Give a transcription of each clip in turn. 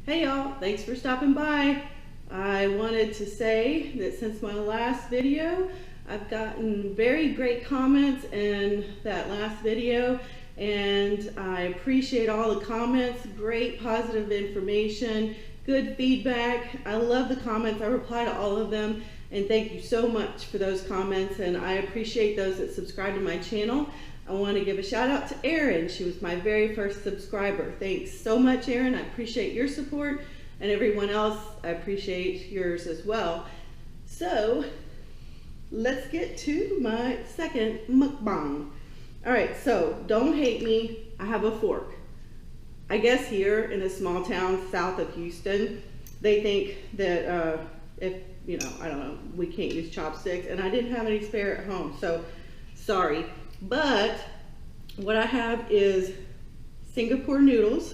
Hey y'all, thanks for stopping by. I wanted to say that since my last video, I've gotten very great comments in that last video, and I appreciate all the comments, great positive information, good feedback. I love the comments. I reply to all of them, and thank you so much for those comments, and I appreciate those that subscribe to my channel. I want to give a shout out to Erin. She was my very first subscriber. Thanks so much, Erin. I appreciate your support, and everyone else, I appreciate yours as well. So let's get to my second mukbang. All right, so don't hate me. I have a fork. I guess here in a small town south of Houston, they think that if, you know, I don't know, we can't use chopsticks, and I didn't have any spare at home, so sorry. But what I have is Singapore noodles,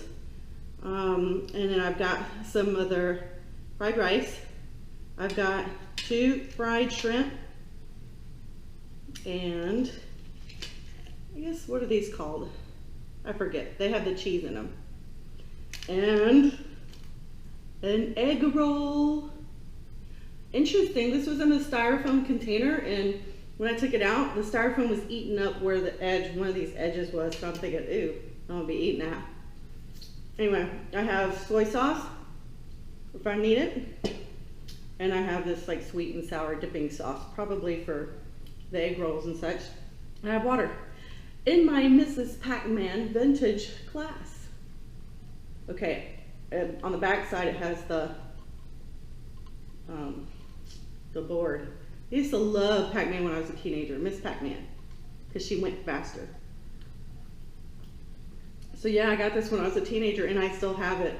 and then I've got some other fried rice. I've got 2 fried shrimp, and I guess, what are these called? I forget. They have the cheese in them. And an egg roll. Interesting, this was in a styrofoam container, and when I took it out, the styrofoam was eaten up where the edge, one of these edges was, so I'm thinking, ooh, I'm gonna be eating that. Anyway, I have soy sauce, if I need it, and I have this like sweet and sour dipping sauce, probably for the egg rolls and such. I have water. In my Mrs. Pac-Man vintage class. Okay, and on the back side it has the board. I used to love Pac-Man when I was a teenager, Miss Pac-Man, because she went faster. So yeah, I got this when I was a teenager and I still have it.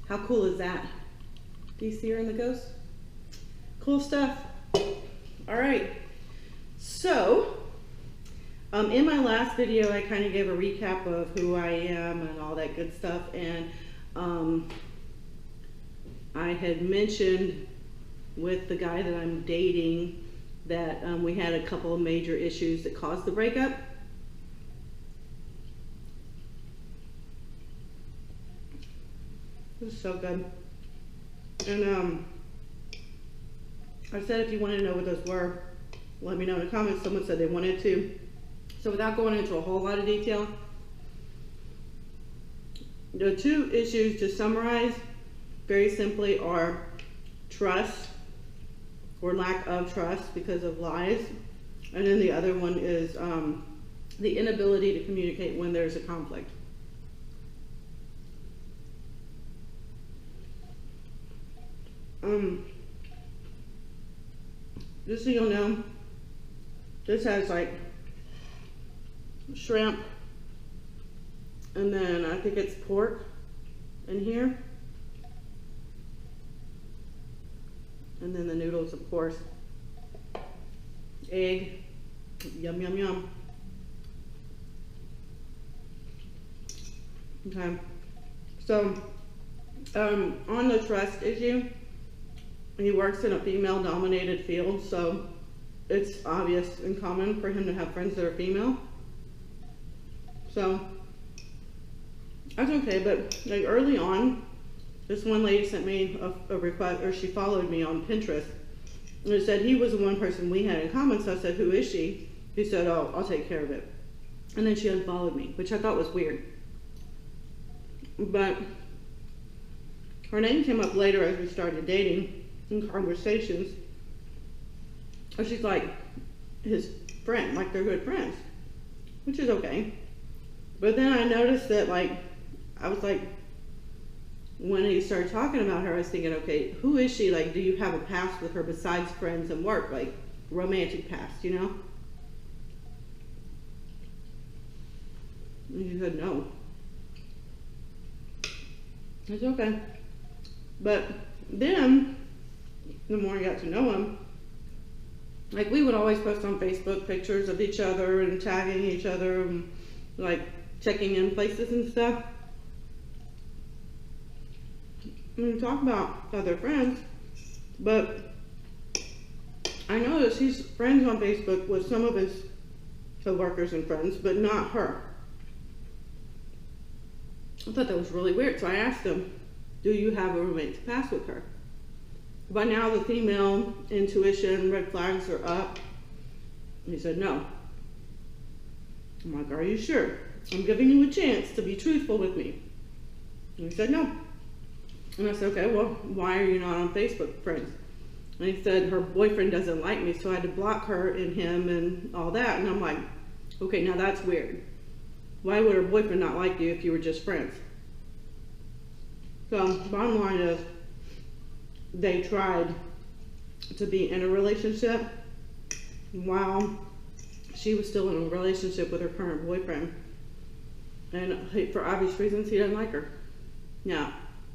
How cool is that? Do you see her in the ghost? Cool stuff. All right, so in my last video, I kind of gave a recap of who I am and all that good stuff, and I had mentioned with the guy that I'm dating that we had a couple of major issues that caused the breakup. This is so good. And I said if you want to know what those were, let me know in the comments. Someone said they wanted to. So without going into a whole lot of detail, the 2 issues, to summarize very simply, are trust or lack of trust because of lies, and then the other one is the inability to communicate when there's a conflict. Just so you'll know, this has like shrimp, and then I think it's pork in here. And then the noodles, of course. Egg. Yum, yum, yum. Okay. So, on the trust issue, he works in a female-dominated field, so it's obvious and common for him to have friends that are female. So, that's okay, but like early on, this one lady sent me a request, or she followed me on Pinterest, and it said he was the one person we had in common, so I said, who is she? He said, oh, I'll take care of it. And then she unfollowed me, which I thought was weird. But her name came up later as we started dating in conversations. Or she's like his friend, like they're good friends, which is okay. But then I noticed that, like, I was like, when he started talking about her, I was thinking, okay, who is she? Like, do you have a past with her besides friends and work? Like, romantic past, you know? And he said, no. It's okay. But then, the more I got to know him, like, we would always post on Facebook pictures of each other and tagging each other and, like, checking in places and stuff. We talk about other friends, but I noticed he's friends on Facebook with some of his co-workers and friends, but not her. I thought that was really weird, so I asked him, do you have a romantic past with her? By now the female intuition red flags are up. He said no. I'm like, are you sure? I'm giving you a chance to be truthful with me. And he said no. And I said, okay, well, why are you not on Facebook friends? And he said her boyfriend doesn't like me, so I had to block her and him and all that. And I'm like, okay, now that's weird. Why would her boyfriend not like you if you were just friends? So bottom line is, they tried to be in a relationship while she was still in a relationship with her current boyfriend. And for obvious reasons, he doesn't like her. Now,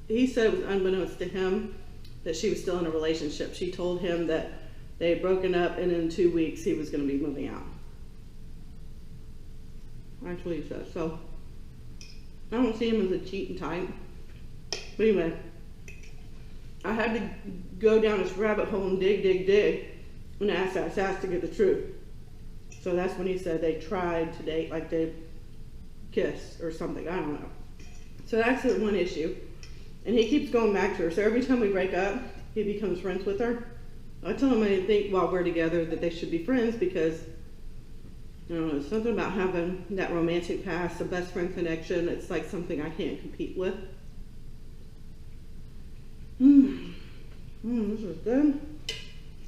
he said it was unbeknownst to him that she was still in a relationship. She told him that they had broken up and in 2 weeks he was going to be moving out. That's what he said. So, I don't see him as a cheating type. But anyway, I had to go down this rabbit hole and dig, and ask to get the truth. So that's when he said they tried to date, like they kissed or something. I don't know. So that's the one issue. And he keeps going back to her. So every time we break up, he becomes friends with her. I tell him I didn't think while we're together that they should be friends because, I don't know, something about having that romantic past, the best friend connection, it's like something I can't compete with. This is good.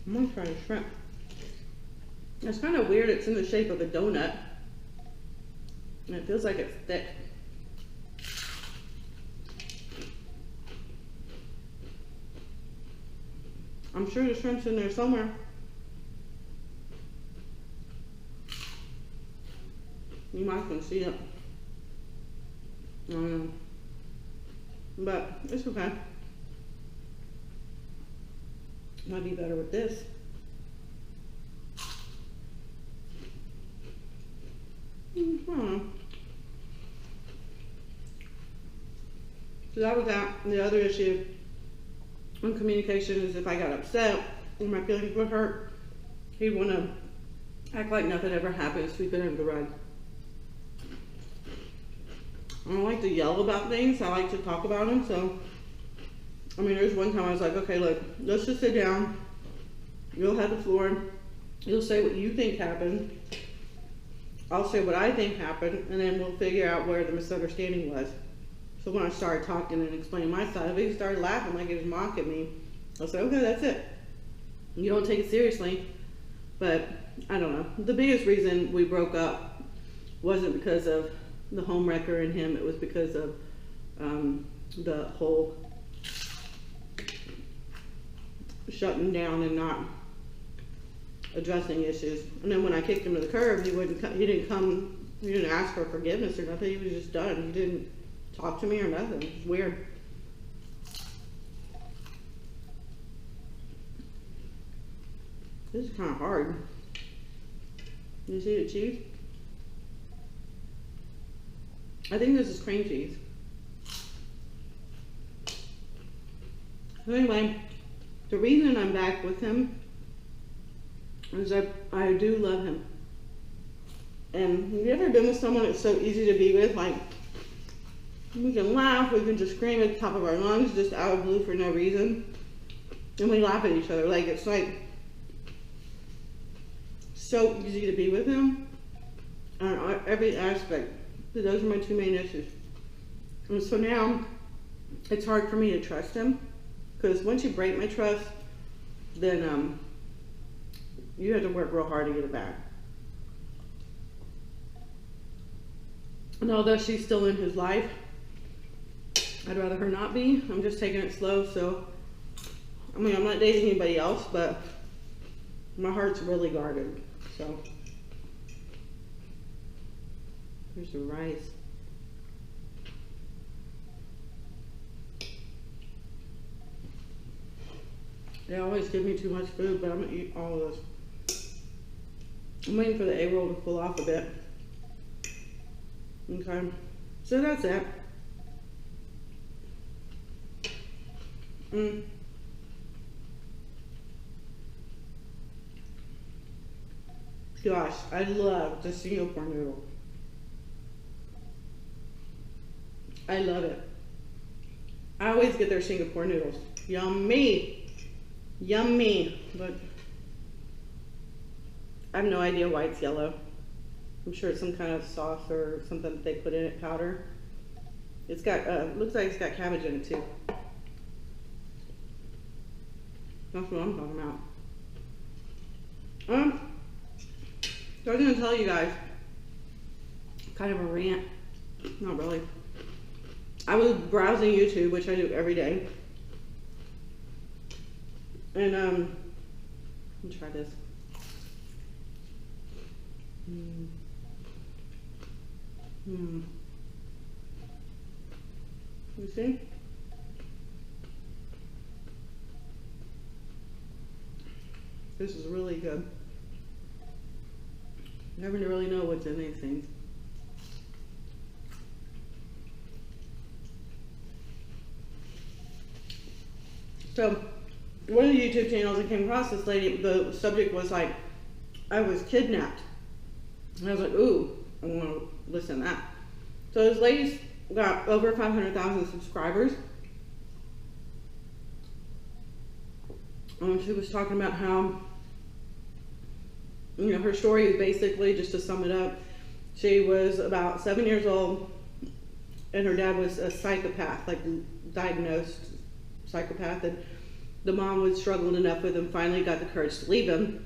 I'm gonna try the shrimp. It's kind of weird, it's in the shape of a donut. And it feels like it's thick. I'm sure the shrimp's in there somewhere. You might can see it. I don't know. But it's okay. Might be better with this. So that was that. And the other issue on communication is if I got upset or my feelings were hurt, he'd want to act like nothing ever happened, sweep it under the rug. I don't like to yell about things. I like to talk about them. So, I mean, there's one time I was like, okay, look, let's just sit down. You'll have the floor. You'll say what you think happened. I'll say what I think happened, and then we'll figure out where the misunderstanding was. So when I started talking and explaining my side of it, he started laughing like he was mocking me. I said, okay, that's it. You don't take it seriously. But I don't know. The biggest reason we broke up wasn't because of the home wrecker and him. It was because of the whole shutting down and not addressing issues. And then when I kicked him to the curb, he didn't ask for forgiveness or nothing. He was just done. He didn't talk to me or nothing. It was weird. This is kind of hard. You see the cheese? I think this is cream cheese. So anyway, the reason I'm back with him is I do love him. And have you ever been with someone that's so easy to be with? Like, we can laugh, we can just scream at the top of our lungs just out of blue for no reason. And we laugh at each other. Like, it's like so easy to be with him on every aspect. So those are my two main issues. And so now it's hard for me to trust him, because once you break my trust, then you have to work real hard to get it back. And although she's still in his life, I'd rather her not be. I'm just taking it slow. So, I mean, I'm not dating anybody else, but my heart's really guarded. So, here's the rice. They always give me too much food, but I'm gonna eat all of this. I'm waiting for the egg roll to cool off a bit. Okay, so that's it. Gosh, I love the Singapore noodle. I love it. I always get their Singapore noodles. Yummy. Yummy. But I have no idea why it's yellow. I'm sure it's some kind of sauce or something that they put in it, powder. It's got, looks like it's got cabbage in it too. That's what I'm talking about. So I was gonna tell you guys, kind of a rant. Not really. I was browsing YouTube, which I do every day. And let me try this. You see? This is really good. You never really know what's in these things. So, one of the YouTube channels I came across this lady, the subject was like, I was kidnapped. And I was like, ooh, I want to listen to that. So this lady's got over 500,000 subscribers. She was talking about how, you know, her story is basically, just to sum it up, she was about 7 years old and her dad was a psychopath, like diagnosed psychopath, and the mom was struggling enough with him, finally got the courage to leave him.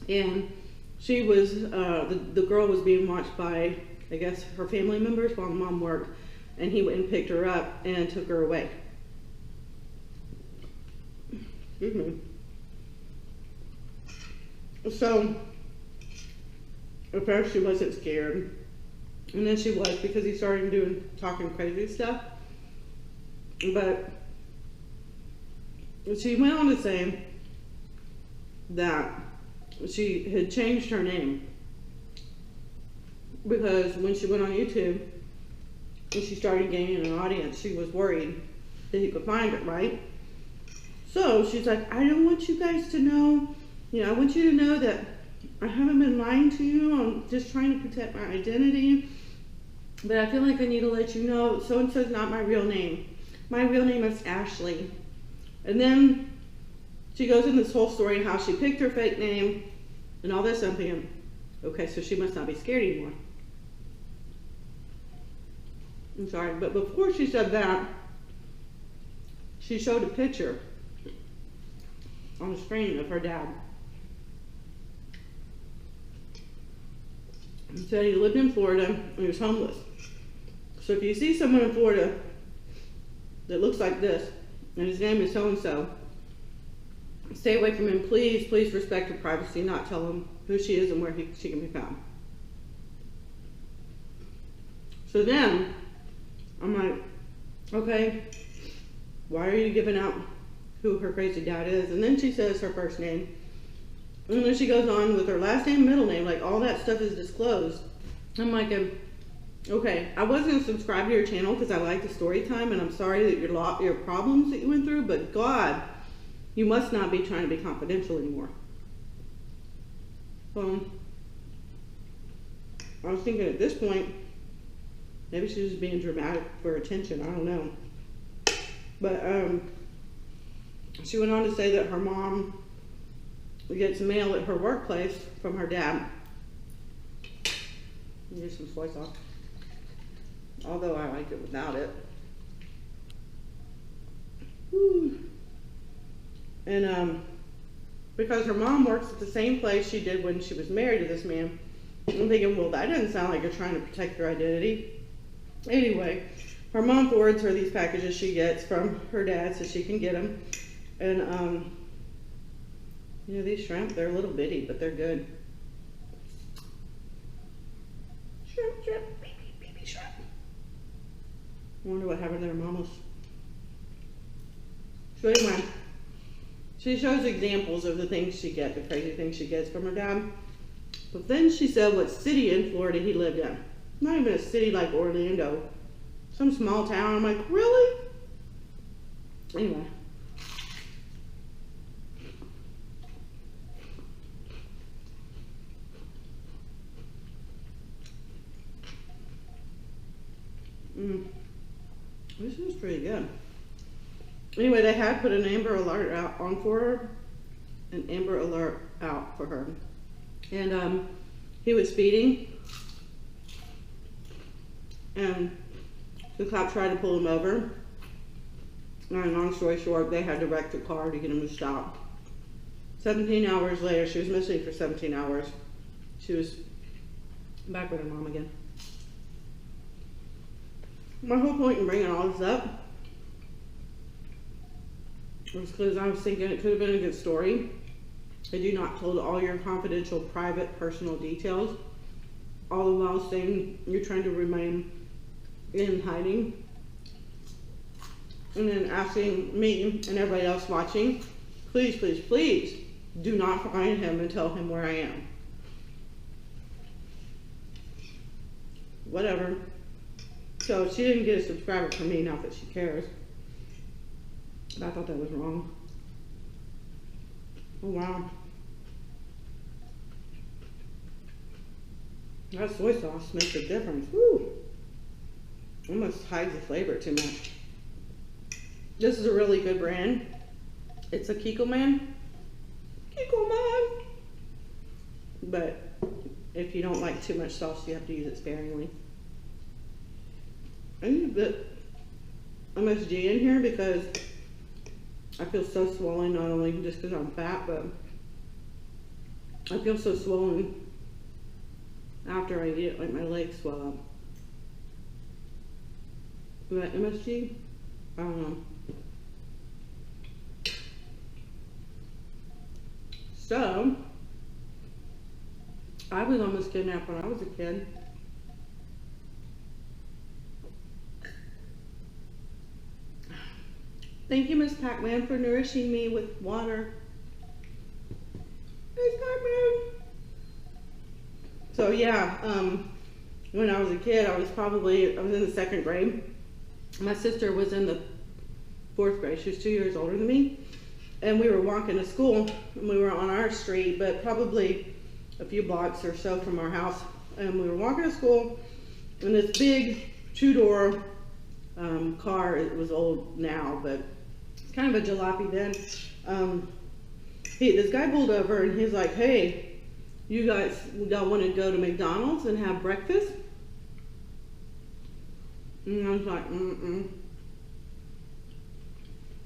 And she was, the girl was being watched by, I guess, her family members while mom worked, and he went and picked her up and took her away. Excuse me. So, at first she wasn't scared, and then she was, because he started talking crazy stuff. But she went on to say that she had changed her name because when she went on YouTube and she started gaining an audience, she was worried that he could find her, right? So she's like, I don't want you guys to know, you know, I want you to know that I haven't been lying to you. I'm just trying to protect my identity. But I feel like I need to let you know so-and-so is not my real name. My real name is Ashley. And then she goes in this whole story how she picked her fake name and all this. I'm thinking, okay, so she must not be scared anymore. I'm sorry, but before she said that, she showed a picture on the screen of her dad. He said he lived in Florida and he was homeless. So if you see someone in Florida that looks like this, and his name is so-and-so, stay away from him. Please, please respect her privacy, not tell him who she is and where she can be found. So then, I'm like, okay, why are you giving out who her crazy dad is? And then she says her first name. And then she goes on with her last name, middle name, like all that stuff is disclosed. I'm like, okay, I was going to subscribe to your channel because I like the story time, and I'm sorry that your problems that you went through, but God, you must not be trying to be confidential anymore. I was thinking at this point, maybe she was being dramatic for attention, I don't know. But she went on to say that her mom gets mail at her workplace from her dad. Use some soy sauce. Although I like it without it. Woo. And because her mom works at the same place she did when she was married to this man, I'm thinking, well, that doesn't sound like you're trying to protect your identity. Anyway, her mom forwards her these packages she gets from her dad so she can get them. And you know, these shrimp, they're a little bitty, but they're good. Shrimp, shrimp, baby shrimp. I wonder what happened to their mamas. So anyway, she shows examples of the things she gets, the crazy things she gets from her dad. But then she said what city in Florida he lived in. Not even a city like Orlando. Some small town. I'm like, really? Anyway. This is pretty good. Anyway, they had put an Amber Alert out on for her, an Amber Alert out for her, and he was speeding, and the cop tried to pull him over. And long story short, they had to wreck the car to get him to stop. 17 hours later, she was missing for 17 hours. She was back with her mom again. My whole point in bringing all this up was because I was thinking it could have been a good story had you not told all your confidential, private, personal details, all the while saying you're trying to remain in hiding, and then asking me and everybody else watching, please, please, please do not find him and tell him where I am. Whatever. So she didn't get a subscriber from me, not that she cares. But I thought that was wrong. Oh wow. That soy sauce makes a difference. Woo! Almost hides the flavor too much. This is a really good brand. It's a Kikkoman. Kikkoman! But if you don't like too much sauce, you have to use it sparingly. I need a bit MSG in here because I feel so swollen, not only just because I'm fat, but I feel so swollen after I eat it, like my legs swell up. But MSG, I don't know. So, I was almost kidnapped when I was a kid. Thank you, Miss Pac-Man, for nourishing me with water. Miss Pac-Man. So yeah, when I was a kid, I was in the 2nd grade. My sister was in the 4th grade. She was 2 years older than me. And we were walking to school, and we were on our street, but probably a few blocks or so from our house. And we were walking to school, and this big 2-door car, it was old now, but it's kind of a jalopy then. This guy pulled over, and he's like, hey, you guys want to go to McDonald's and have breakfast? And I was like,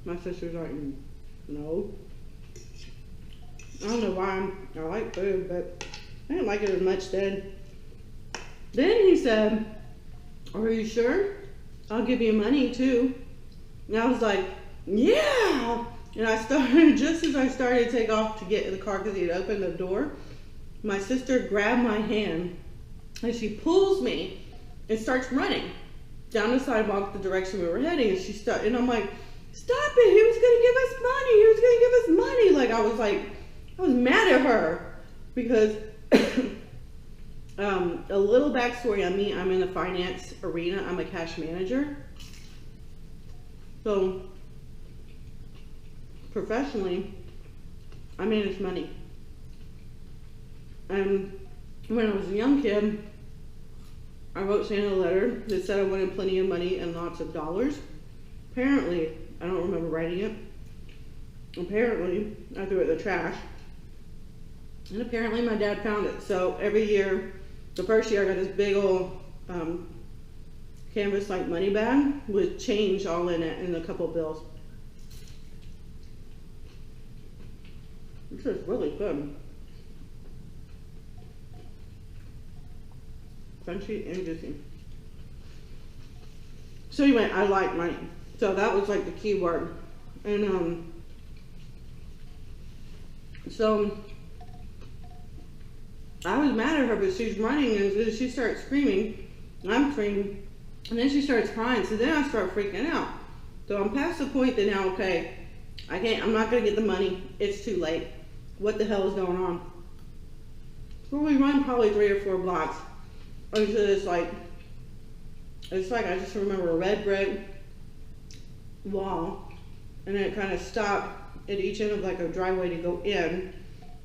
My sister's like, no. I don't know why I like food, but I didn't like it as much then. Then he said, are you sure? I'll give you money too. And I was like, yeah. And I started, just as I started to take off to get in the car because he had opened the door, my sister grabbed my hand and she pulls me and starts running down the sidewalk the direction we were heading. And she started, and I'm like, stop it, he was gonna give us money, Like I was mad at her because a little backstory on me, I'm in the finance arena, I'm a cash manager. So professionally, I manage money. And when I was a young kid, I wrote Santa a letter that said I wanted plenty of money and lots of dollars. Apparently, I don't remember writing it. Apparently, I threw it in the trash. And apparently my dad found it. So every year, the first year I got this big old canvas like money bag with change all in it and a couple bills. This is really good. Crunchy and juicy. So anyway, I like money. So that was like the key word. And so I was mad at her, but she's running and she starts screaming. I'm screaming. And then she starts crying. So then I start freaking out. So I'm past the point that now, okay, I'm not gonna get the money. It's too late. What the hell is going on? So we run probably 3 or 4 blocks into this it's like I just remember a red brick wall, and then it kind of stopped at each end of like a driveway to go in,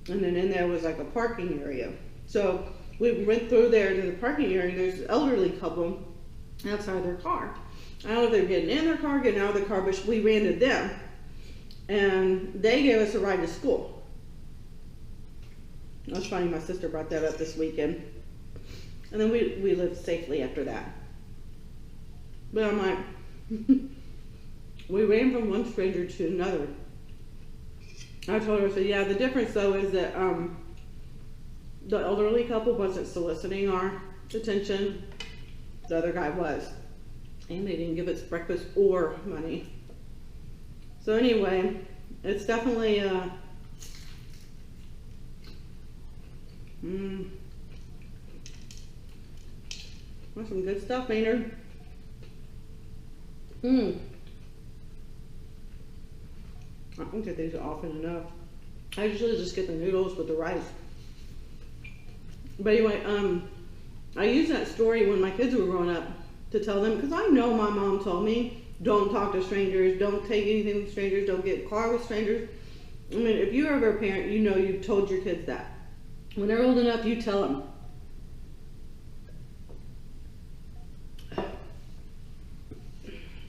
and then in there was like a parking area. So we went through there to the parking area, and there's an elderly couple outside their car. I don't know if they were getting in their car, getting out of the car, but we ran to them. And they gave us a ride to school. That's funny, my sister brought that up this weekend. And then we lived safely after that. But I'm like, we ran from one stranger to another. I told her, I said, yeah, the difference though is that the elderly couple wasn't soliciting our attention. The other guy was. And they didn't give us breakfast or money. So anyway, it's definitely that's some good stuff, Maynard. I don't get these often enough. I usually just get the noodles with the rice. But anyway, I used that story when my kids were growing up to tell them, because I know my mom told me, don't talk to strangers, don't take anything with strangers, don't get in a car with strangers. I mean, if you're ever a parent, you know you've told your kids that. When they're old enough, you tell them.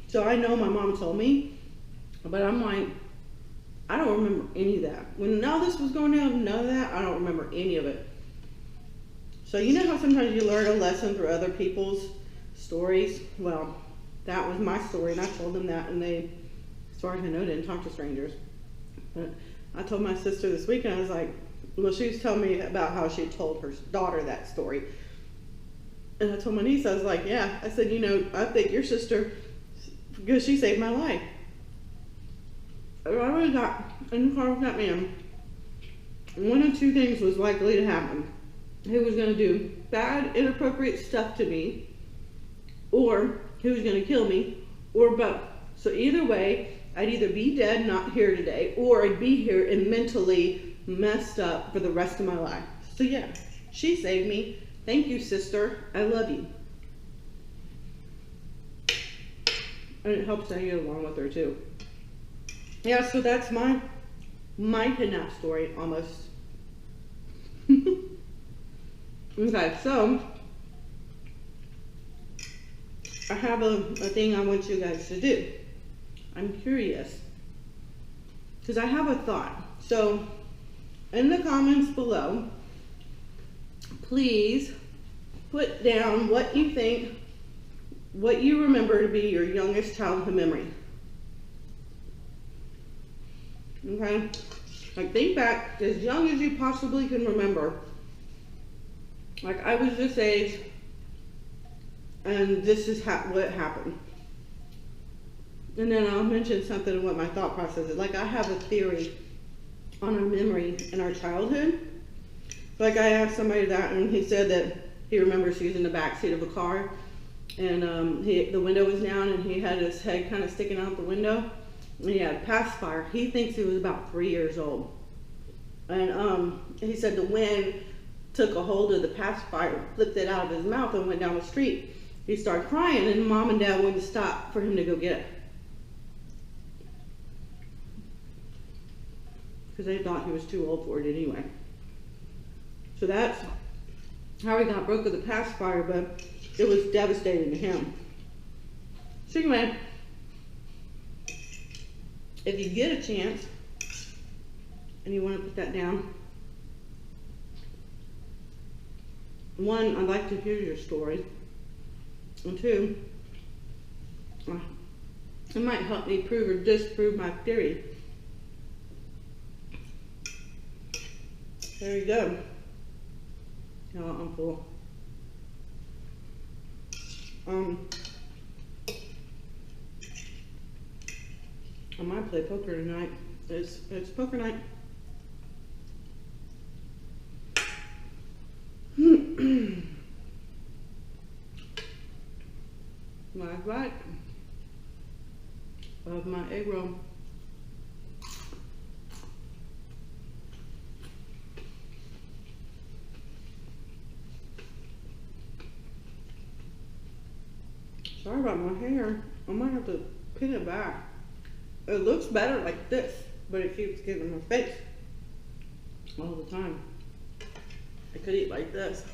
So I know my mom told me, but I'm like, I don't remember any of that. When all this was going down, none of that, I don't remember any of it. So you know how sometimes you learn a lesson through other people's stories? Well, that was my story, and I told them that, and they, as far as I know, didn't talk to strangers. But I told my sister this weekend, I was like, well, she was telling me about how she told her daughter that story. And I told my niece, I was like, yeah. I said, you know, I think your sister, because she saved my life. I really got in the car with that man. One of two things was likely to happen. He was going to do bad, inappropriate stuff to me, or he was going to kill me, or both. So either way, I'd either be dead, not here today, or I'd be here and mentally messed up for the rest of my life. So yeah, she saved me. Thank you, sister. I love you. And it helps that I get along with her too. Yeah, so that's my kidnap story, almost. Okay, so I have a thing I want you guys to do. I'm curious, because I have a thought. So in the comments below, please put down what you think, what you remember to be your youngest childhood memory. Okay? Like, think back as young as you possibly can remember. Like, I was this age, and this is what happened. And then I'll mention something of what my thought process is. Like, I have a theory on our memory in our childhood. Like, I asked somebody that, and he said that he remembers he was in the back seat of a car, and the window was down, and he had his head kind of sticking out the window, and he had a pacifier. He thinks he was about 3 years old. And he said the wind took a hold of the pacifier, flipped it out of his mouth, and went down the street. He started crying, and Mom and Dad wouldn't stop for him to go get it, because they thought he was too old for it anyway. So that's how he got broke of the pacifier, but it was devastating to him. So anyway, if you get a chance and you want to put that down, one, I'd like to hear your story, and two, it might help me prove or disprove my theory. There you go. No, I'm full. I might play poker tonight. It's poker night. Last bite of my egg roll. Sorry about my hair. I might have to pin it back. It looks better like this, but it keeps getting in my face all the time. I could eat like this.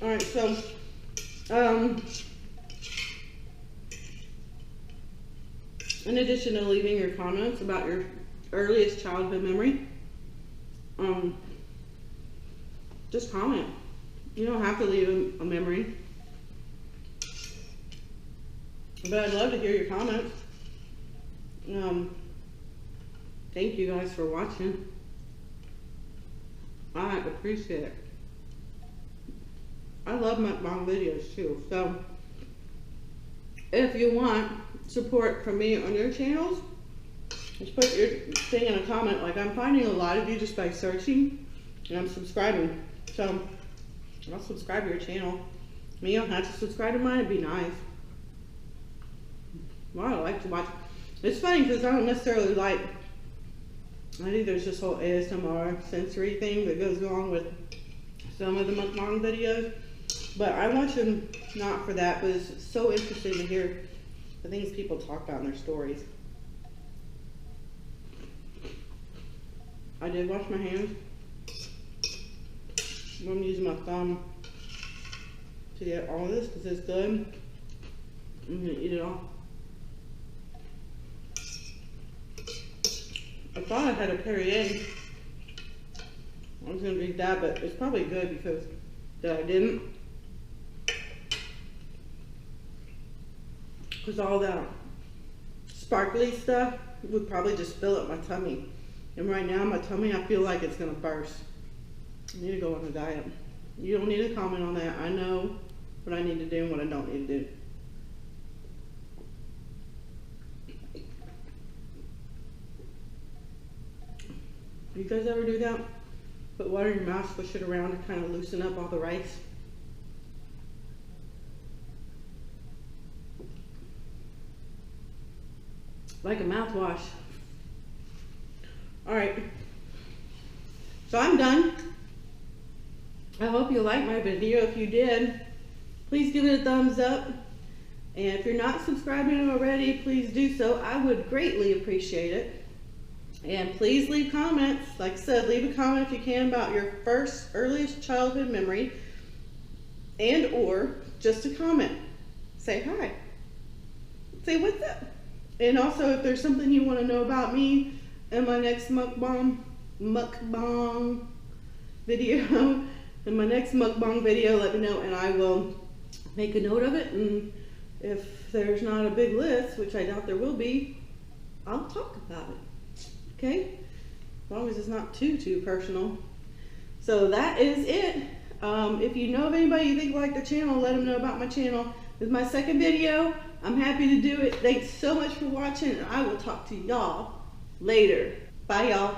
Alright, so In addition to leaving your comments about your earliest childhood memory, just comment. You don't have to leave a memory, but I'd love to hear your comments. Thank you guys for watching. I appreciate it. I love mukbang videos too, so if you want support from me on your channels, just put your thing in a comment. Like, I'm finding a lot of you just by searching, and I'm subscribing, so I'll subscribe to your channel. I mean, you don't have to subscribe to mine, it'd be nice. Well, I like to watch. It's funny because I don't necessarily like, I think there's this whole ASMR sensory thing that goes along with some of the mukbang videos, but I watch them not for that, but it's so interesting to hear the things people talk about in their stories. I did wash my hands. I'm using my thumb to get all of this because it's good. I'm gonna eat it all. I thought I had a Perrier. I was gonna drink that, but it's probably good because that I didn't. Because all that sparkly stuff would probably just fill up my tummy. And right now, my tummy, I feel like it's gonna burst. I need to go on a diet. You don't need to comment on that. I know what I need to do and what I don't need to do. You guys ever do that? Put water in your mouth, squish it around to kind of loosen up all the rice. Like a mouthwash. Alright. So I'm done. I hope you liked my video. If you did, please give it a thumbs up. And if you're not subscribing already, please do so. I would greatly appreciate it. And please leave comments. Like I said, leave a comment if you can about your earliest childhood memory, and or just a comment. Say hi. Say what's up. And also, if there's something you want to know about me in my next mukbang video, let me know and I will make a note of it. And if there's not a big list, which I doubt there will be, I'll talk about it. Okay? As long as it's not too personal. So that is it. If you know of anybody you think like the channel, let them know about my channel. This is my second video. I'm happy to do it. Thanks so much for watching, and I will talk to y'all later. Bye, y'all.